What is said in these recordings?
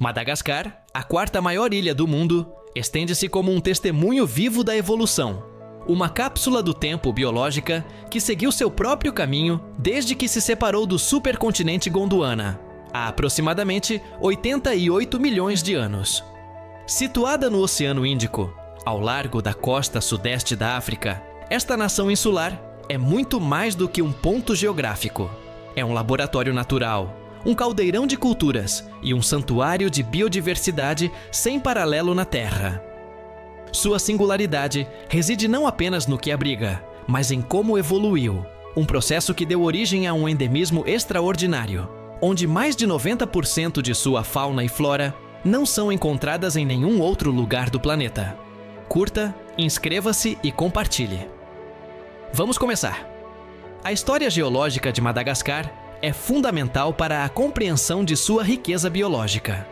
Madagascar, a quarta maior ilha do mundo, estende-se como um testemunho vivo da evolução. Uma cápsula do tempo biológica que seguiu seu próprio caminho desde que se separou do supercontinente Gondwana, há aproximadamente 88 milhões de anos. Situada no Oceano Índico, ao largo da costa sudeste da África, esta nação insular é muito mais do que um ponto geográfico. É um laboratório natural, um caldeirão de culturas e um santuário de biodiversidade sem paralelo na Terra. Sua singularidade reside não apenas no que abriga, mas em como evoluiu, um processo que deu origem a um endemismo extraordinário, onde mais de 90% de sua fauna e flora não são encontradas em nenhum outro lugar do planeta. Curta, inscreva-se e compartilhe. Vamos começar! A história geológica de Madagascar é fundamental para a compreensão de sua riqueza biológica.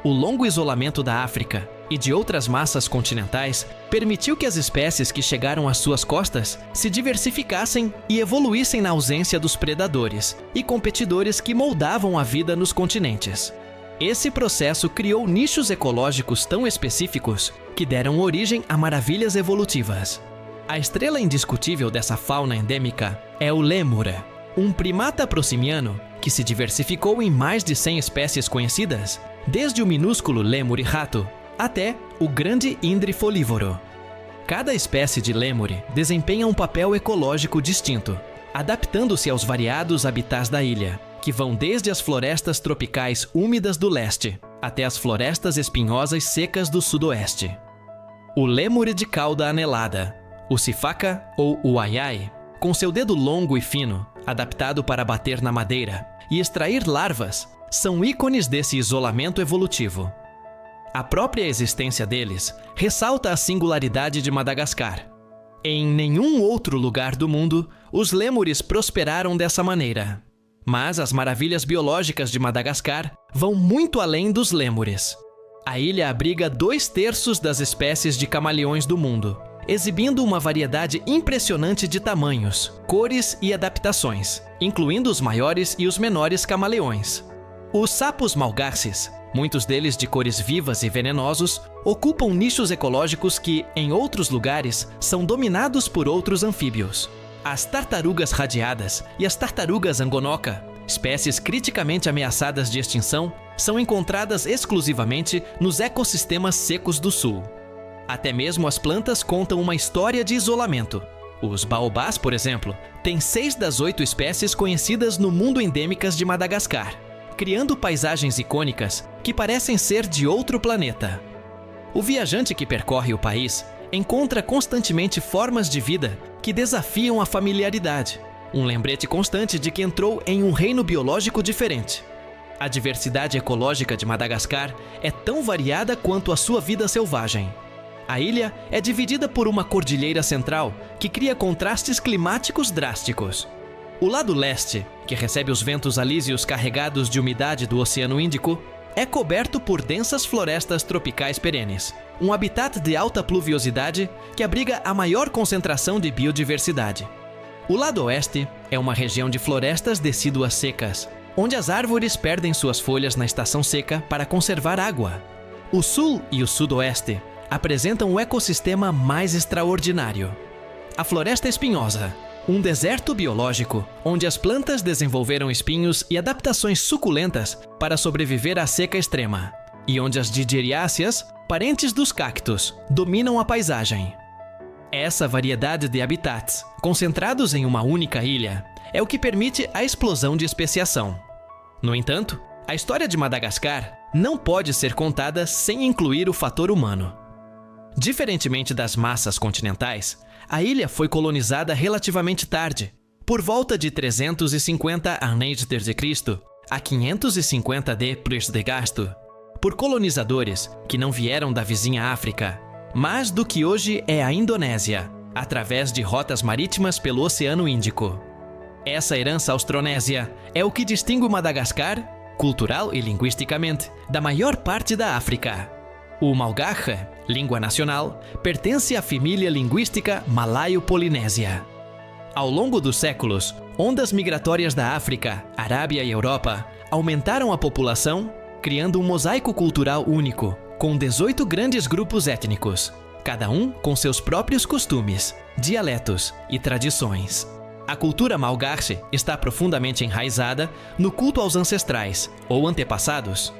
O longo isolamento da África e de outras massas continentais permitiu que as espécies que chegaram às suas costas se diversificassem e evoluíssem na ausência dos predadores e competidores que moldavam a vida nos continentes. Esse processo criou nichos ecológicos tão específicos que deram origem a maravilhas evolutivas. A estrela indiscutível dessa fauna endêmica é o lêmur, um primata proximiano que se diversificou em mais de 100 espécies conhecidas, desde o minúsculo lêmur-rato até o grande indre folívoro. Cada espécie de lêmur desempenha um papel ecológico distinto, adaptando-se aos variados habitats da ilha, que vão desde as florestas tropicais úmidas do leste até as florestas espinhosas secas do sudoeste. O lêmur de cauda anelada, o sifaka ou o aiai, com seu dedo longo e fino, adaptado para bater na madeira e extrair larvas, são ícones desse isolamento evolutivo. A própria existência deles ressalta a singularidade de Madagascar. Em nenhum outro lugar do mundo, os lêmures prosperaram dessa maneira. Mas as maravilhas biológicas de Madagascar vão muito além dos lêmures. A ilha abriga 2/3 das espécies de camaleões do mundo, exibindo uma variedade impressionante de tamanhos, cores e adaptações, incluindo os maiores e os menores camaleões. Os sapos malgarces, muitos deles de cores vivas e venenosos, ocupam nichos ecológicos que, em outros lugares, são dominados por outros anfíbios. As tartarugas radiadas e as tartarugas angonoca, espécies criticamente ameaçadas de extinção, são encontradas exclusivamente nos ecossistemas secos do sul. Até mesmo as plantas contam uma história de isolamento. Os baobás, por exemplo, têm 6 das 8 espécies conhecidas no mundo endêmicas de Madagascar, criando paisagens icônicas que parecem ser de outro planeta. O viajante que percorre o país encontra constantemente formas de vida que desafiam a familiaridade, um lembrete constante de que entrou em um reino biológico diferente. A diversidade ecológica de Madagascar é tão variada quanto a sua vida selvagem. A ilha é dividida por uma cordilheira central que cria contrastes climáticos drásticos. O lado leste, que recebe os ventos alísios carregados de umidade do Oceano Índico, é coberto por densas florestas tropicais perenes, um habitat de alta pluviosidade que abriga a maior concentração de biodiversidade. O lado oeste é uma região de florestas decíduas secas, onde as árvores perdem suas folhas na estação seca para conservar água. O sul e o sudoeste apresentam o ecossistema mais extraordinário. A floresta espinhosa, um deserto biológico onde as plantas desenvolveram espinhos e adaptações suculentas para sobreviver à seca extrema, e onde as dideriáceas, parentes dos cactos, dominam a paisagem. Essa variedade de habitats, concentrados em uma única ilha, é o que permite a explosão de especiação. No entanto, a história de Madagascar não pode ser contada sem incluir o fator humano. Diferentemente das massas continentais, a ilha foi colonizada relativamente tarde, por volta de 350 a.C. a 550 d.C., por colonizadores que não vieram da vizinha África, mas do que hoje é a Indonésia, através de rotas marítimas pelo Oceano Índico. Essa herança austronésia é o que distingue Madagascar, cultural e linguisticamente, da maior parte da África. O malgache, língua nacional, pertence à família linguística malaio-polinésia. Ao longo dos séculos, ondas migratórias da África, Arábia e Europa aumentaram a população, criando um mosaico cultural único, com 18 grandes grupos étnicos, cada um com seus próprios costumes, dialetos e tradições. A cultura malgache está profundamente enraizada no culto aos ancestrais ou antepassados.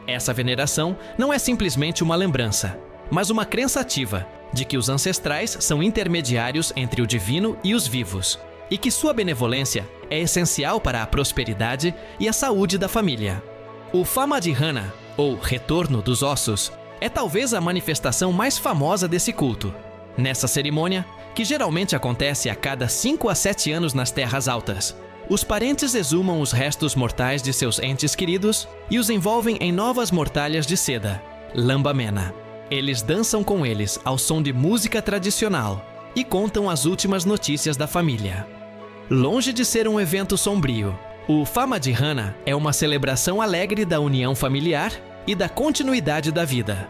Essa veneração não é simplesmente uma lembrança, mas uma crença ativa de que os ancestrais são intermediários entre o divino e os vivos, e que sua benevolência é essencial para a prosperidade e a saúde da família. O Famadihana, ou Retorno dos Ossos, é talvez a manifestação mais famosa desse culto. Nessa cerimônia, que geralmente acontece a cada 5 a 7 anos nas Terras Altas, os parentes exumam os restos mortais de seus entes queridos e os envolvem em novas mortalhas de seda, lambamena. Eles dançam com eles ao som de música tradicional e contam as últimas notícias da família. Longe de ser um evento sombrio, o Famadihana é uma celebração alegre da união familiar e da continuidade da vida.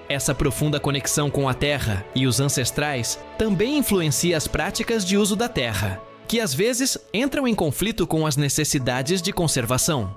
Essa profunda conexão com a terra e os ancestrais também influencia as práticas de uso da terra, que às vezes entram em conflito com as necessidades de conservação.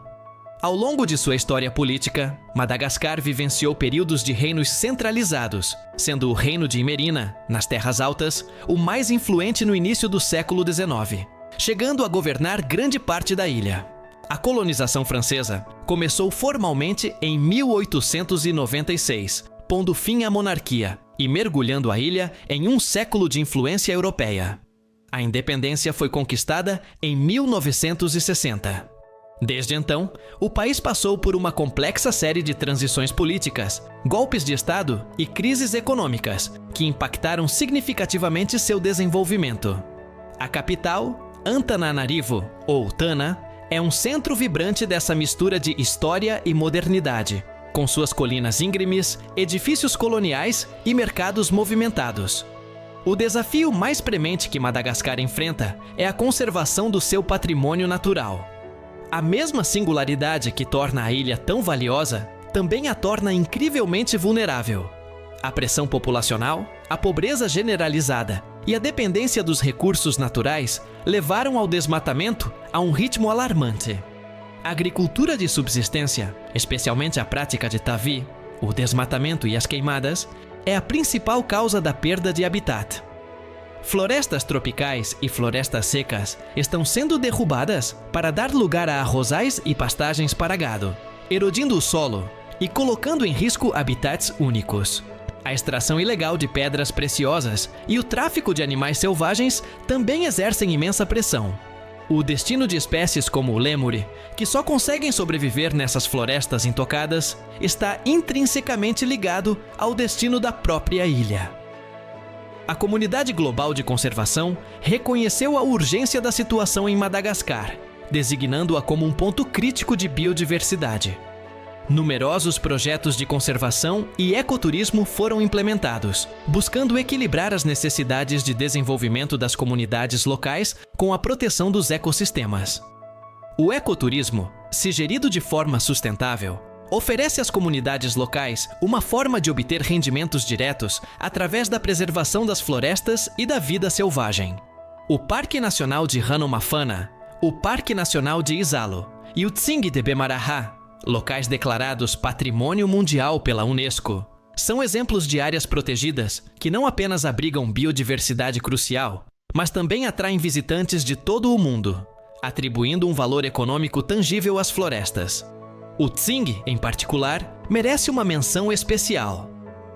Ao longo de sua história política, Madagascar vivenciou períodos de reinos centralizados, sendo o Reino de Imerina, nas Terras Altas, o mais influente no início do século XIX, chegando a governar grande parte da ilha. A colonização francesa começou formalmente em 1896, pondo fim à monarquia e mergulhando a ilha em um século de influência europeia. A independência foi conquistada em 1960. Desde então, o país passou por uma complexa série de transições políticas, golpes de Estado e crises econômicas que impactaram significativamente seu desenvolvimento. A capital, Antananarivo, ou Tana, é um centro vibrante dessa mistura de história e modernidade, com suas colinas íngremes, edifícios coloniais e mercados movimentados. O desafio mais premente que Madagascar enfrenta é a conservação do seu patrimônio natural. A mesma singularidade que torna a ilha tão valiosa também a torna incrivelmente vulnerável. A pressão populacional, a pobreza generalizada e a dependência dos recursos naturais levaram ao desmatamento a um ritmo alarmante. A agricultura de subsistência, especialmente a prática de tavi, o desmatamento e as queimadas, é a principal causa da perda de habitat. Florestas tropicais e florestas secas estão sendo derrubadas para dar lugar a arrozais e pastagens para gado, erodindo o solo e colocando em risco habitats únicos. A extração ilegal de pedras preciosas e o tráfico de animais selvagens também exercem imensa pressão. O destino de espécies como o lêmure, que só conseguem sobreviver nessas florestas intocadas, está intrinsecamente ligado ao destino da própria ilha. A comunidade global de conservação reconheceu a urgência da situação em Madagascar, designando-a como um ponto crítico de biodiversidade. Numerosos projetos de conservação e ecoturismo foram implementados, buscando equilibrar as necessidades de desenvolvimento das comunidades locais com a proteção dos ecossistemas. O ecoturismo, se gerido de forma sustentável, oferece às comunidades locais uma forma de obter rendimentos diretos através da preservação das florestas e da vida selvagem. O Parque Nacional de Hanomafana, o Parque Nacional de Izalo e o Tsingy de Bemaraha, locais declarados Patrimônio Mundial pela Unesco, são exemplos de áreas protegidas que não apenas abrigam biodiversidade crucial, mas também atraem visitantes de todo o mundo, atribuindo um valor econômico tangível às florestas. O Tsingy, em particular, merece uma menção especial.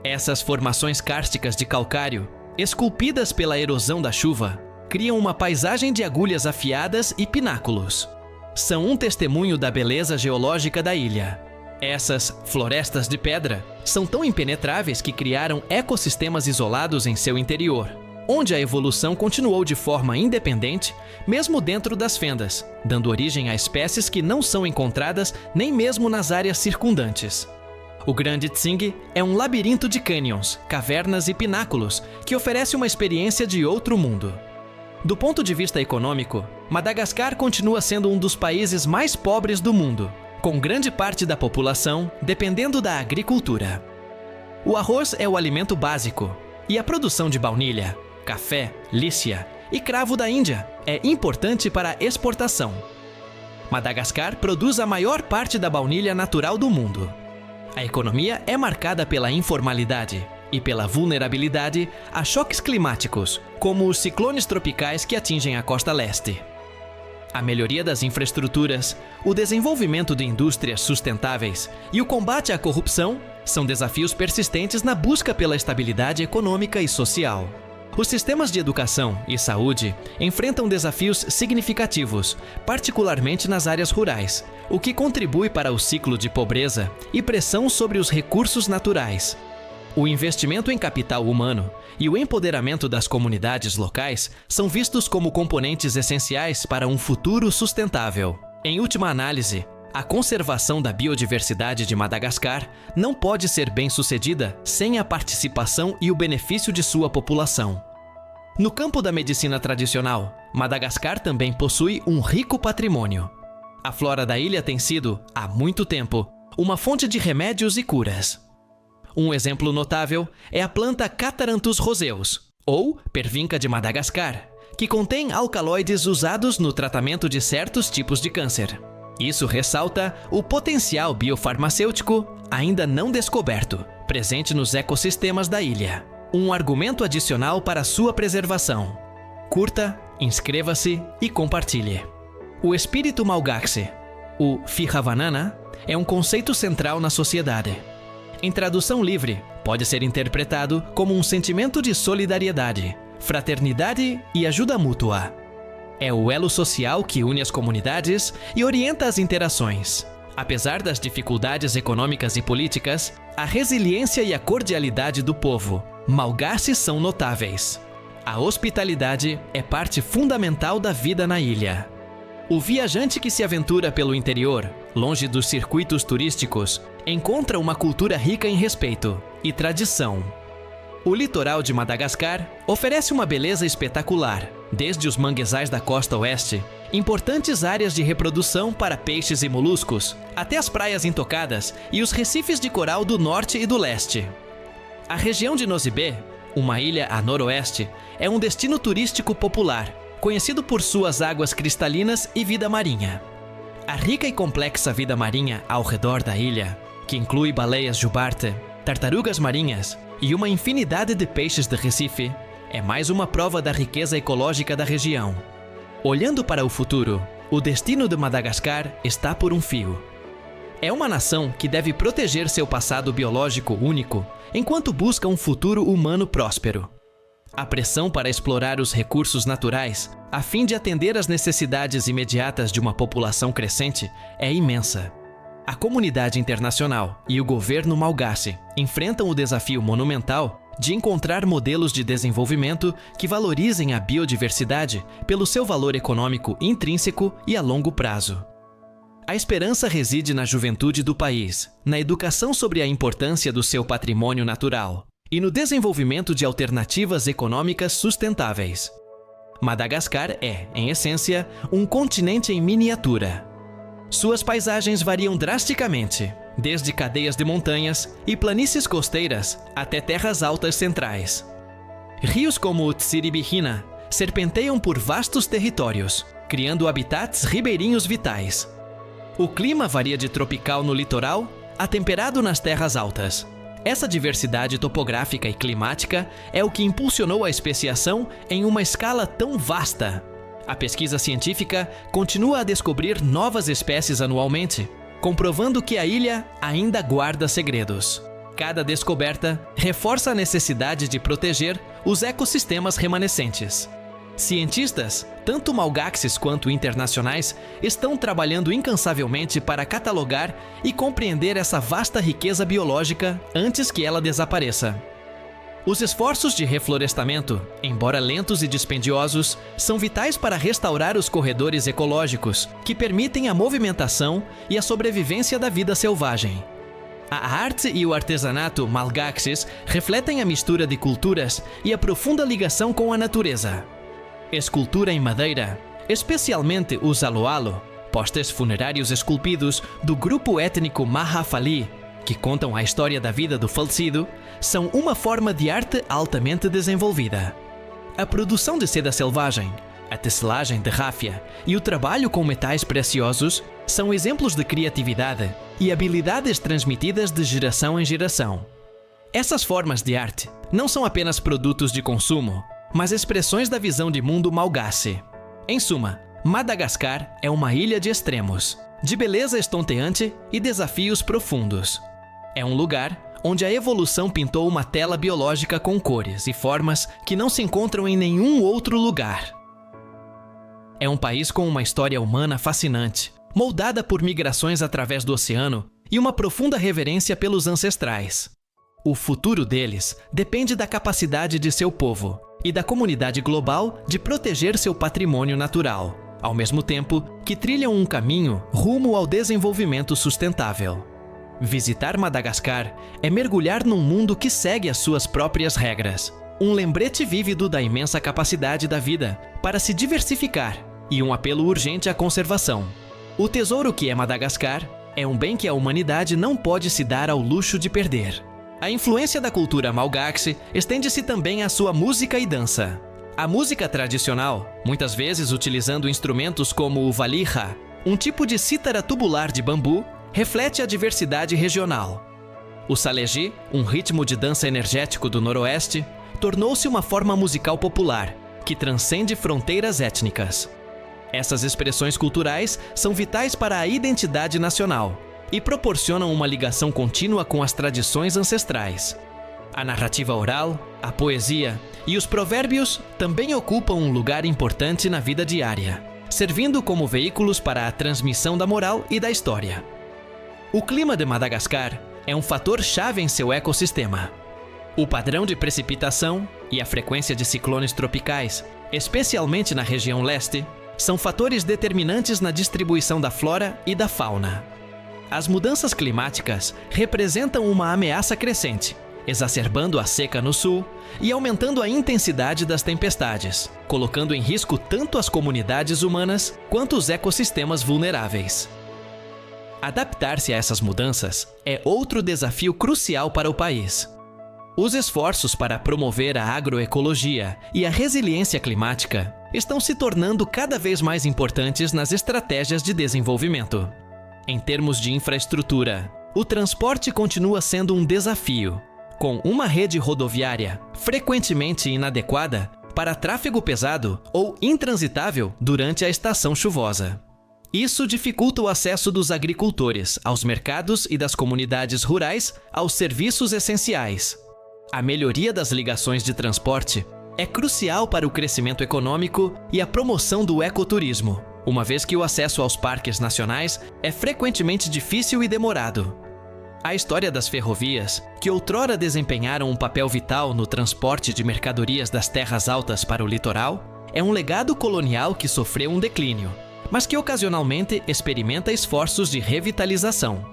Essas formações kársticas de calcário, esculpidas pela erosão da chuva, criam uma paisagem de agulhas afiadas e pináculos. São um testemunho da beleza geológica da ilha. Essas florestas de pedra são tão impenetráveis que criaram ecossistemas isolados em seu interior, onde a evolução continuou de forma independente, mesmo dentro das fendas, dando origem a espécies que não são encontradas nem mesmo nas áreas circundantes. O Grande Tsingy é um labirinto de cânions, cavernas e pináculos que oferece uma experiência de outro mundo. Do ponto de vista econômico, Madagascar continua sendo um dos países mais pobres do mundo, com grande parte da população dependendo da agricultura. O arroz é o alimento básico, e a produção de baunilha, café, lícia e cravo da Índia é importante para a exportação. Madagascar produz a maior parte da baunilha natural do mundo. A economia é marcada pela informalidade e pela vulnerabilidade a choques climáticos, como os ciclones tropicais que atingem a costa leste. A melhoria das infraestruturas, o desenvolvimento de indústrias sustentáveis e o combate à corrupção são desafios persistentes na busca pela estabilidade econômica e social. Os sistemas de educação e saúde enfrentam desafios significativos, particularmente nas áreas rurais, o que contribui para o ciclo de pobreza e pressão sobre os recursos naturais. O investimento em capital humano e o empoderamento das comunidades locais são vistos como componentes essenciais para um futuro sustentável. Em última análise, a conservação da biodiversidade de Madagascar não pode ser bem-sucedida sem a participação e o benefício de sua população. No campo da medicina tradicional, Madagascar também possui um rico patrimônio. A flora da ilha tem sido, há muito tempo, uma fonte de remédios e curas. Um exemplo notável é a planta Catharanthus roseus, ou pervinca de Madagascar, que contém alcaloides usados no tratamento de certos tipos de câncer. Isso ressalta o potencial biofarmacêutico ainda não descoberto, presente nos ecossistemas da ilha. Um argumento adicional para sua preservação. Curta, inscreva-se e compartilhe. O espírito Malgaxe, o Fihavanana, é um conceito central na sociedade. Em tradução livre, pode ser interpretado como um sentimento de solidariedade, fraternidade e ajuda mútua. É o elo social que une as comunidades e orienta as interações. Apesar das dificuldades econômicas e políticas, a resiliência e a cordialidade do povo malgache são notáveis. A hospitalidade é parte fundamental da vida na ilha. O viajante que se aventura pelo interior, longe dos circuitos turísticos, encontra uma cultura rica em respeito e tradição. O litoral de Madagascar oferece uma beleza espetacular, desde os manguezais da costa oeste, importantes áreas de reprodução para peixes e moluscos, até as praias intocadas e os recifes de coral do norte e do leste. A região de Nosy Be, uma ilha a noroeste, é um destino turístico popular, conhecido por suas águas cristalinas e vida marinha. A rica e complexa vida marinha ao redor da ilha, que inclui baleias jubarte, tartarugas marinhas e uma infinidade de peixes de Recife, é mais uma prova da riqueza ecológica da região. Olhando para o futuro, o destino de Madagascar está por um fio. É uma nação que deve proteger seu passado biológico único enquanto busca um futuro humano próspero. A pressão para explorar os recursos naturais, a fim de atender às necessidades imediatas de uma população crescente, é imensa. A comunidade internacional e o governo malgache enfrentam o desafio monumental de encontrar modelos de desenvolvimento que valorizem a biodiversidade pelo seu valor econômico intrínseco e a longo prazo. A esperança reside na juventude do país, na educação sobre a importância do seu patrimônio natural e no desenvolvimento de alternativas econômicas sustentáveis. Madagascar é, em essência, um continente em miniatura. Suas paisagens variam drasticamente, desde cadeias de montanhas e planícies costeiras até terras altas centrais. Rios como o Tsiribihina serpenteiam por vastos territórios, criando habitats ribeirinhos vitais. O clima varia de tropical no litoral a temperado nas terras altas. Essa diversidade topográfica e climática é o que impulsionou a especiação em uma escala tão vasta. A pesquisa científica continua a descobrir novas espécies anualmente, comprovando que a ilha ainda guarda segredos. Cada descoberta reforça a necessidade de proteger os ecossistemas remanescentes. Cientistas, tanto malgaxes quanto internacionais, estão trabalhando incansavelmente para catalogar e compreender essa vasta riqueza biológica antes que ela desapareça. Os esforços de reflorestamento, embora lentos e dispendiosos, são vitais para restaurar os corredores ecológicos que permitem a movimentação e a sobrevivência da vida selvagem. A arte e o artesanato malgaxes refletem a mistura de culturas e a profunda ligação com a natureza. Escultura em madeira, especialmente os aloalo, postes funerários esculpidos do grupo étnico Mahafali, que contam a história da vida do falecido, são uma forma de arte altamente desenvolvida. A produção de seda selvagem, a tecelagem de ráfia e o trabalho com metais preciosos são exemplos de criatividade e habilidades transmitidas de geração em geração. Essas formas de arte não são apenas produtos de consumo, mas expressões da visão de mundo malgache. Em suma, Madagascar é uma ilha de extremos, de beleza estonteante e desafios profundos. É um lugar onde a evolução pintou uma tela biológica com cores e formas que não se encontram em nenhum outro lugar. É um país com uma história humana fascinante, moldada por migrações através do oceano e uma profunda reverência pelos ancestrais. O futuro deles depende da capacidade de seu povo e da comunidade global de proteger seu patrimônio natural, ao mesmo tempo que trilham um caminho rumo ao desenvolvimento sustentável. Visitar Madagascar é mergulhar num mundo que segue as suas próprias regras, um lembrete vívido da imensa capacidade da vida para se diversificar e um apelo urgente à conservação. O tesouro que é Madagascar é um bem que a humanidade não pode se dar ao luxo de perder. A influência da cultura malgache estende-se também à sua música e dança. A música tradicional, muitas vezes utilizando instrumentos como o valija, um tipo de cítara tubular de bambu, reflete a diversidade regional. O saleji, um ritmo de dança energético do noroeste, tornou-se uma forma musical popular que transcende fronteiras étnicas. Essas expressões culturais são vitais para a identidade nacional e proporcionam uma ligação contínua com as tradições ancestrais. A narrativa oral, a poesia e os provérbios também ocupam um lugar importante na vida diária, servindo como veículos para a transmissão da moral e da história. O clima de Madagascar é um fator-chave em seu ecossistema. O padrão de precipitação e a frequência de ciclones tropicais, especialmente na região leste, são fatores determinantes na distribuição da flora e da fauna. As mudanças climáticas representam uma ameaça crescente, exacerbando a seca no sul e aumentando a intensidade das tempestades, colocando em risco tanto as comunidades humanas quanto os ecossistemas vulneráveis. Adaptar-se a essas mudanças é outro desafio crucial para o país. Os esforços para promover a agroecologia e a resiliência climática estão se tornando cada vez mais importantes nas estratégias de desenvolvimento. Em termos de infraestrutura, o transporte continua sendo um desafio, com uma rede rodoviária frequentemente inadequada para tráfego pesado ou intransitável durante a estação chuvosa. Isso dificulta o acesso dos agricultores aos mercados e das comunidades rurais aos serviços essenciais. A melhoria das ligações de transporte é crucial para o crescimento econômico e a promoção do ecoturismo, uma vez que o acesso aos parques nacionais é frequentemente difícil e demorado. A história das ferrovias, que outrora desempenharam um papel vital no transporte de mercadorias das terras altas para o litoral, é um legado colonial que sofreu um declínio, mas que ocasionalmente experimenta esforços de revitalização.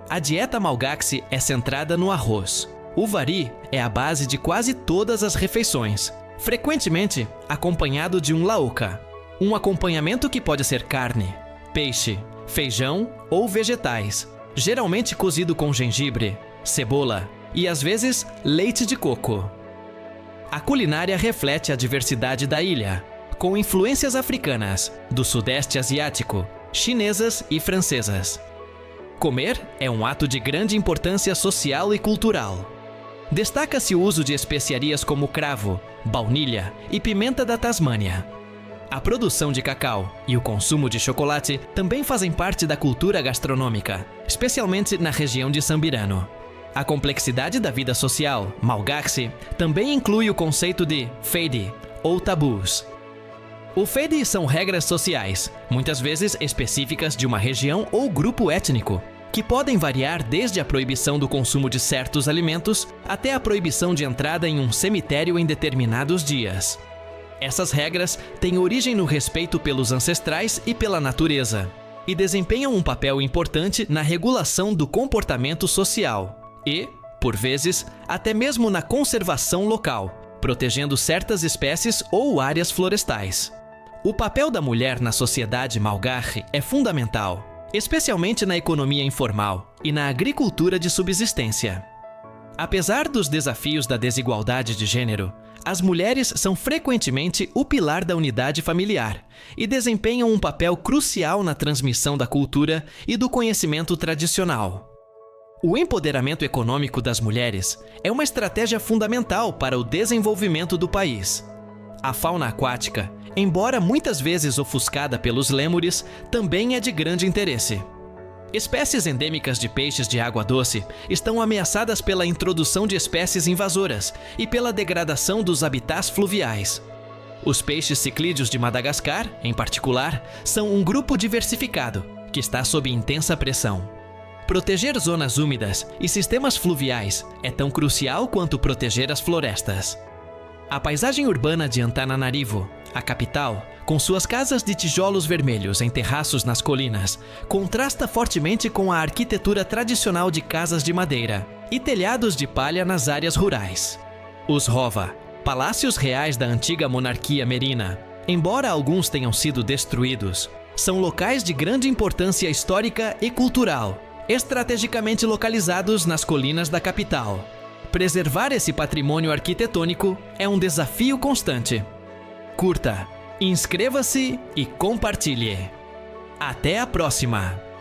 A dieta malgache é centrada no arroz. O vari é a base de quase todas as refeições, frequentemente acompanhado de um lauka, um acompanhamento que pode ser carne, peixe, feijão ou vegetais, geralmente cozido com gengibre, cebola e, às vezes, leite de coco. A culinária reflete a diversidade da ilha, com influências africanas, do sudeste asiático, chinesas e francesas. Comer é um ato de grande importância social e cultural. Destaca-se o uso de especiarias como cravo, baunilha e pimenta da Tasmânia. A produção de cacau e o consumo de chocolate também fazem parte da cultura gastronômica, especialmente na região de Sambirano. A complexidade da vida social malgache também inclui o conceito de feidi, ou tabus. O feidi são regras sociais, muitas vezes específicas de uma região ou grupo étnico, que podem variar desde a proibição do consumo de certos alimentos até a proibição de entrada em um cemitério em determinados dias. Essas regras têm origem no respeito pelos ancestrais e pela natureza, e desempenham um papel importante na regulação do comportamento social e, por vezes, até mesmo na conservação local, protegendo certas espécies ou áreas florestais. O papel da mulher na sociedade malgache é fundamental, especialmente na economia informal e na agricultura de subsistência. Apesar dos desafios da desigualdade de gênero, As mulheres são frequentemente o pilar da unidade familiar e desempenham um papel crucial na transmissão da cultura e do conhecimento tradicional. O empoderamento econômico das mulheres é uma estratégia fundamental para o desenvolvimento do país. A fauna aquática, embora muitas vezes ofuscada pelos lêmures, também é de grande interesse. Espécies endêmicas de peixes de água doce estão ameaçadas pela introdução de espécies invasoras e pela degradação dos habitats fluviais. Os peixes ciclídeos de Madagascar, em particular, são um grupo diversificado, que está sob intensa pressão. Proteger zonas úmidas e sistemas fluviais é tão crucial quanto proteger as florestas. A paisagem urbana de Antananarivo, a capital, com suas casas de tijolos vermelhos em terraços nas colinas, contrasta fortemente com a arquitetura tradicional de casas de madeira e telhados de palha nas áreas rurais. Os Rova, palácios reais da antiga monarquia merina, embora alguns tenham sido destruídos, são locais de grande importância histórica e cultural, estrategicamente localizados nas colinas da capital. Preservar esse patrimônio arquitetônico é um desafio constante. Curta, inscreva-se e compartilhe. Até a próxima!